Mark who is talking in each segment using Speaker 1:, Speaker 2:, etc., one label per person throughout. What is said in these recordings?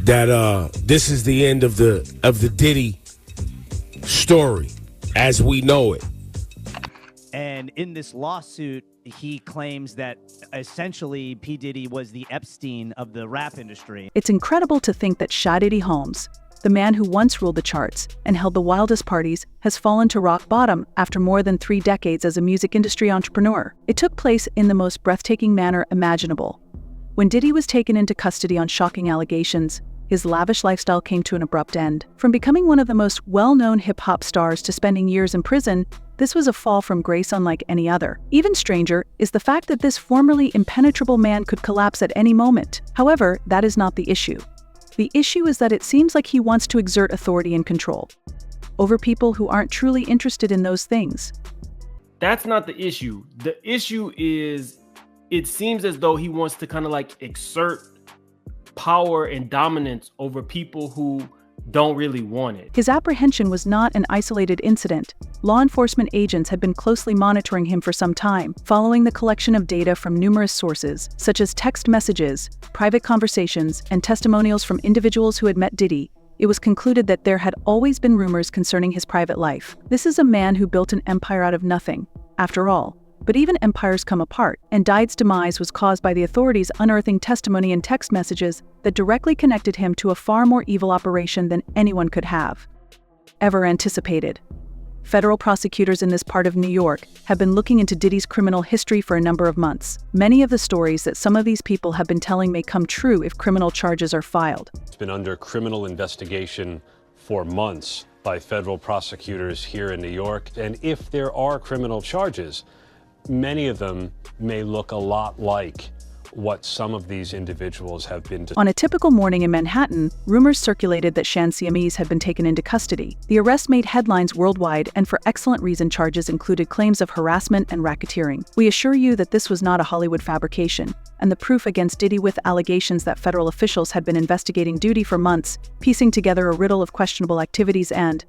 Speaker 1: that this is the end of the Diddy story as we know it.
Speaker 2: And in this lawsuit, he claims that essentially P. Diddy was the Epstein of the rap industry.
Speaker 3: It's incredible to think that Shah Diddy Holmes, the man who once ruled the charts and held the wildest parties, has fallen to rock bottom after more than 3 decades as a music industry entrepreneur. It took place in the most breathtaking manner imaginable. When Diddy was taken into custody on shocking allegations, his lavish lifestyle came to an abrupt end. From becoming one of the most well-known hip-hop stars to spending years in prison, this was a fall from grace unlike any other. Even stranger is the fact that this formerly impenetrable man could collapse at any moment. However, that is not the issue. The issue is that it seems like he wants to exert authority and control over people who aren't truly interested in those things.
Speaker 4: That's not the issue. The issue is it seems as though he wants to kind of like exert power and dominance over people who don't really want it.
Speaker 3: His apprehension was not an isolated incident. Law enforcement agents had been closely monitoring him for some time, following the collection of data from numerous sources, such as text messages, private conversations, and testimonials from individuals who had met Diddy. It was concluded that there had always been rumors concerning his private life. This is a man who built an empire out of nothing, after all. But even empires come apart, and Diddy's demise was caused by the authorities unearthing testimony and text messages that directly connected him to a far more evil operation than anyone could have ever anticipated. Federal prosecutors in this part of New York have been looking into Diddy's criminal history for a number of months. Many of the stories that some of these people have been telling may come true if criminal charges are filed.
Speaker 5: It's been under criminal investigation for months by federal prosecutors here in New York, and if there are criminal charges, many of them may look a lot like what some of these individuals have been.
Speaker 3: On a typical morning in Manhattan, rumors circulated that Shan Siamese had been taken into custody. The arrest made headlines worldwide, and for excellent reason. Charges included claims of harassment and racketeering. We assure you that this was not a Hollywood fabrication, and the proof against Diddy with allegations that federal officials had been investigating Diddy for months, piecing together a riddle of questionable activities and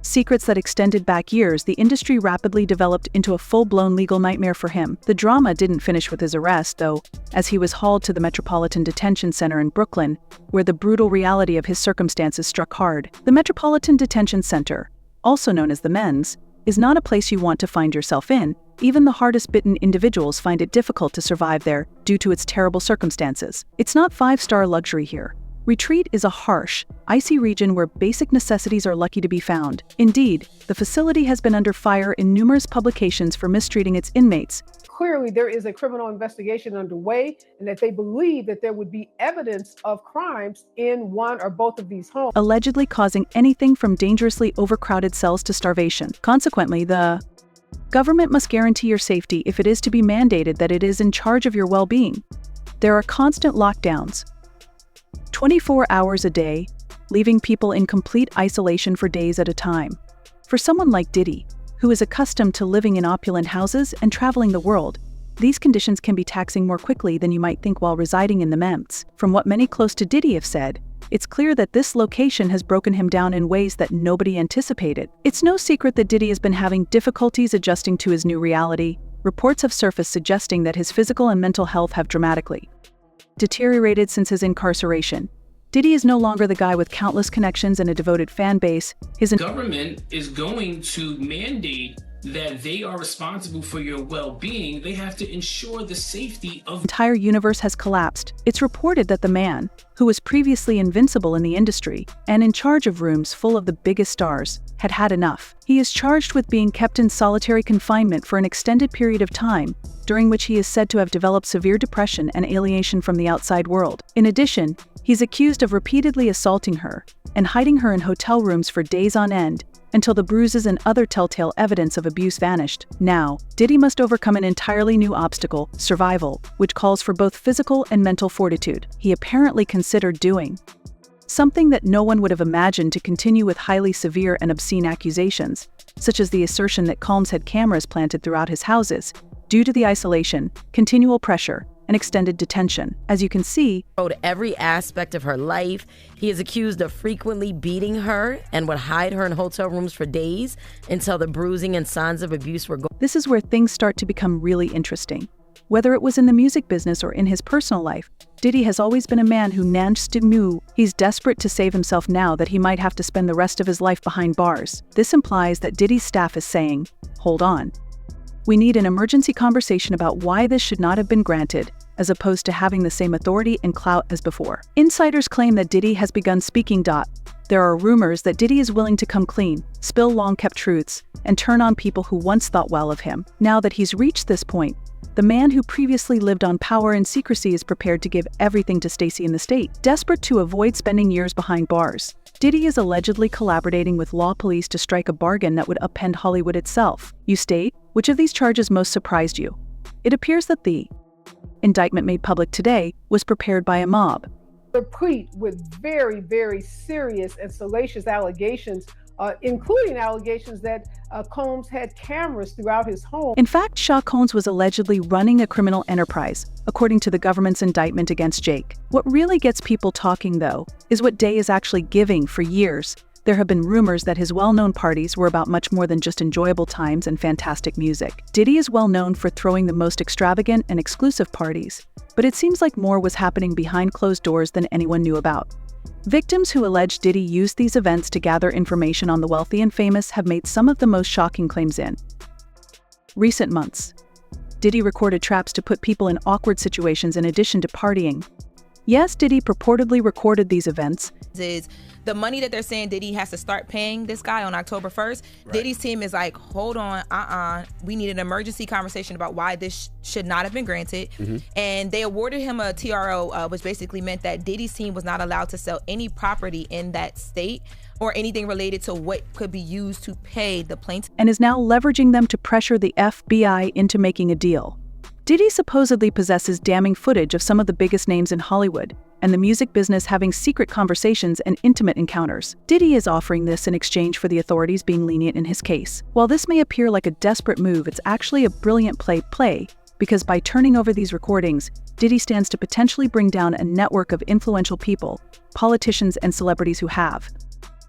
Speaker 3: secrets that extended back years. The industry rapidly developed into a full-blown legal nightmare for him. The drama didn't finish with his arrest, though, as he was hauled to the Metropolitan Detention Center in Brooklyn, where the brutal reality of his circumstances struck hard. The Metropolitan Detention Center, also known as the Men's, is not a place you want to find yourself in. Even the hardest-bitten individuals find it difficult to survive there due to its terrible circumstances. It's not 5-star luxury here. Retreat is a harsh, icy region where basic necessities are lucky to be found. Indeed, the facility has been under fire in numerous publications for mistreating its inmates.
Speaker 6: Clearly, there is a criminal investigation underway, and that they believe that there would be evidence of crimes in one or both of these homes,
Speaker 3: allegedly causing anything from dangerously overcrowded cells to starvation. Consequently, the government must guarantee your safety if it is to be mandated that it is in charge of your well-being. There are constant lockdowns, 24 hours a day, leaving people in complete isolation for days at a time. For someone like Diddy, who is accustomed to living in opulent houses and traveling the world, these conditions can be taxing more quickly than you might think while residing in the Mems. From what many close to Diddy have said, it's clear that this location has broken him down in ways that nobody anticipated. It's no secret that Diddy has been having difficulties adjusting to his new reality. Reports have surfaced suggesting that his physical and mental health have dramatically deteriorated since his incarceration. Diddy is no longer the guy with countless connections and a devoted fan base. His
Speaker 7: government is going to mandate that they are responsible for your well-being. They have to ensure the safety of
Speaker 3: entire universe has collapsed. It's reported that the man, who was previously invincible in the industry and in charge of rooms full of the biggest stars, had had enough. He is charged with being kept in solitary confinement for an extended period of time, during which he is said to have developed severe depression and alienation from the outside world. In addition, he's accused of repeatedly assaulting her and hiding her in hotel rooms for days on end, until the bruises and other telltale evidence of abuse vanished. Now, Diddy must overcome an entirely new obstacle, survival, which calls for both physical and mental fortitude. He apparently considered doing something that no one would have imagined to continue with highly severe and obscene accusations, such as the assertion that Combs had cameras planted throughout his houses, due to the isolation, continual pressure, and extended detention. As you can see,
Speaker 8: every aspect of her life. He is accused of frequently beating her and would hide her in hotel rooms for days until the bruising and signs of abuse were gone.
Speaker 3: This is where things start to become really interesting. Whether it was in the music business or in his personal life, Diddy has always been a man who knew he's desperate to save himself now that he might have to spend the rest of his life behind bars. This implies that Diddy's staff is saying, hold on. We need an emergency conversation about why this should not have been granted, as opposed to having the same authority and clout as before. Insiders claim that Diddy has begun speaking. There are rumors that Diddy is willing to come clean, spill long-kept truths, and turn on people who once thought well of him. Now that he's reached this point, the man who previously lived on power and secrecy is prepared to give everything to Stacey and the state, desperate to avoid spending years behind bars. Diddy is allegedly collaborating with law police to strike a bargain that would upend Hollywood itself. You state, which of these charges most surprised you? It appears that the indictment made public today was prepared by a mob.
Speaker 6: Replete with very, very serious and salacious allegations, including allegations that Combs had cameras throughout his home.
Speaker 3: In fact, Combs was allegedly running a criminal enterprise, according to the government's indictment against Jake. What really gets people talking, though, is what Day is actually giving. For years, there have been rumors that his well-known parties were about much more than just enjoyable times and fantastic music. Diddy is well known for throwing the most extravagant and exclusive parties, but it seems like more was happening behind closed doors than anyone knew about. Victims who allege Diddy used these events to gather information on the wealthy and famous have made some of the most shocking claims in recent months. Diddy recorded traps to put people in awkward situations in addition to partying. Yes, Diddy purportedly recorded these events.
Speaker 9: Is the money that they're saying Diddy has to start paying this guy on October 1st, right. Diddy's team is like, hold on, we need an emergency conversation about why this should not have been granted. And they awarded him a TRO, which basically meant that Diddy's team was not allowed to sell any property in that state or anything related to what could be used to pay the plaintiff.
Speaker 3: And is now leveraging them to pressure the FBI into making a deal. Diddy supposedly possesses damning footage of some of the biggest names in Hollywood and the music business having secret conversations and intimate encounters. Diddy is offering this in exchange for the authorities being lenient in his case. While this may appear like a desperate move, it's actually a brilliant play because by turning over these recordings, Diddy stands to potentially bring down a network of influential people, politicians and celebrities who have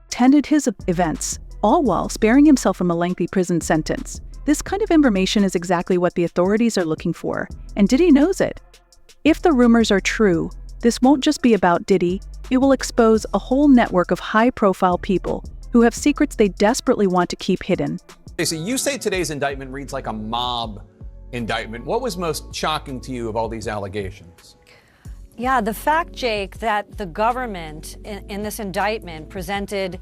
Speaker 3: attended his events, all while sparing himself from a lengthy prison sentence. This kind of information is exactly what the authorities are looking for, and Diddy knows it. If the rumors are true, this won't just be about Diddy, it will expose a whole network of high-profile people who have secrets they desperately want to keep hidden.
Speaker 10: Stacey, you say today's indictment reads like a mob indictment. What was most shocking to you of all these allegations?
Speaker 11: Yeah, the fact, Jake, that the government in this indictment presented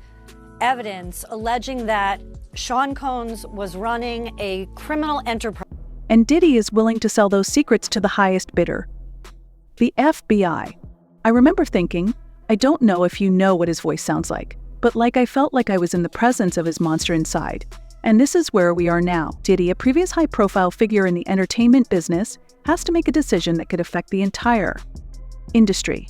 Speaker 11: evidence alleging that Sean Combs was running a criminal enterprise.
Speaker 3: And Diddy is willing to sell those secrets to the highest bidder. The FBI. I remember thinking, I don't know if you know what his voice sounds like, but I felt like I was in the presence of his monster inside. And this is where we are now. Diddy, a previous high-profile figure in the entertainment business, has to make a decision that could affect the entire industry.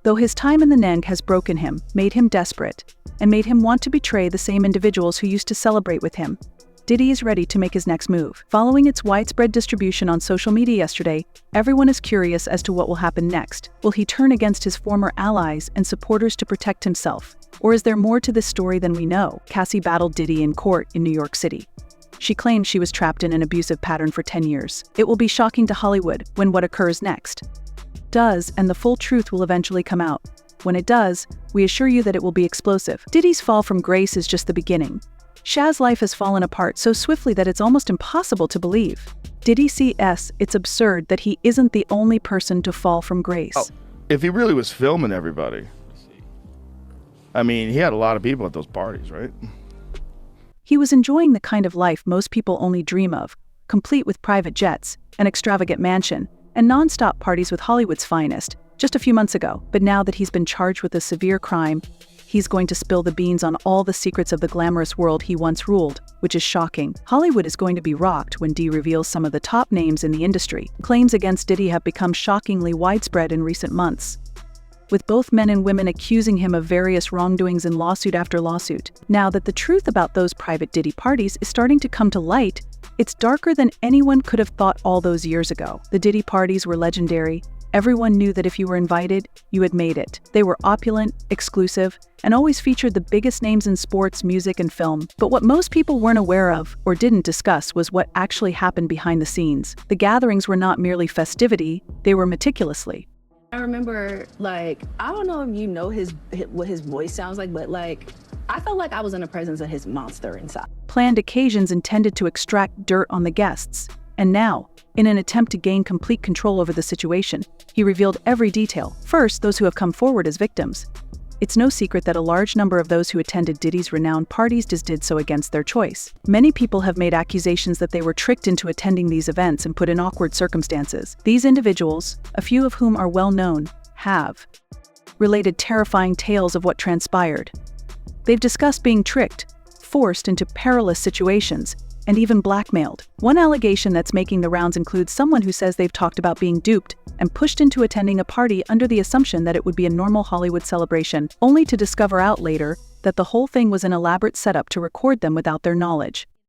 Speaker 3: Though his time in the NENG has broken him, made him desperate, and made him want to betray the same individuals who used to celebrate with him, Diddy is ready to make his next move. Following its widespread distribution on social media yesterday, everyone is curious as to what will happen next. Will he turn against his former allies and supporters to protect himself? Or is there more to this story than we know? Cassie battled Diddy in court in New York City. She claimed she was trapped in an abusive pattern for 10 years. It will be shocking to Hollywood when what occurs next does, and the full truth will eventually come out. When it does, we assure you that it will be explosive. Diddy's fall from grace is just the beginning. Shaz's life has fallen apart so swiftly that it's almost impossible to believe. Diddy CS, it's absurd that he isn't the only person to fall from grace.
Speaker 12: Oh, if he really was filming everybody, I mean, he had a lot of people at those parties, right?
Speaker 3: He was enjoying the kind of life most people only dream of, complete with private jets, an extravagant mansion, and non-stop parties with Hollywood's finest, just a few months ago. But now that he's been charged with a severe crime, he's going to spill the beans on all the secrets of the glamorous world he once ruled, which is shocking. Hollywood is going to be rocked when D reveals some of the top names in the industry. Claims against Diddy have become shockingly widespread in recent months, with both men and women accusing him of various wrongdoings in lawsuit after lawsuit. Now that the truth about those private Diddy parties is starting to come to light, it's darker than anyone could have thought all those years ago. The Diddy parties were legendary. Everyone knew that if you were invited, you had made it. They were opulent, exclusive, and always featured the biggest names in sports, music, and film. But what most people weren't aware of, or didn't discuss, was what actually happened behind the scenes. The gatherings were not merely festivity, they were meticulously
Speaker 13: I remember, like, I don't know if you know what his voice sounds like, but like, I felt like I was in the presence of his monster inside.
Speaker 3: Planned occasions intended to extract dirt on the guests. And now, in an attempt to gain complete control over the situation, he revealed every detail. First, those who have come forward as victims. It's no secret that a large number of those who attended Diddy's renowned parties did so against their choice. Many people have made accusations that they were tricked into attending these events and put in awkward circumstances. These individuals, a few of whom are well known, have related terrifying tales of what transpired. They've discussed being tricked, forced into perilous situations, and even blackmailed. One allegation that's making the rounds includes someone who says they've talked about being duped and pushed into attending a party under the assumption that it would be a normal Hollywood celebration, only to discover out later that the whole thing was an elaborate setup to record them without their knowledge.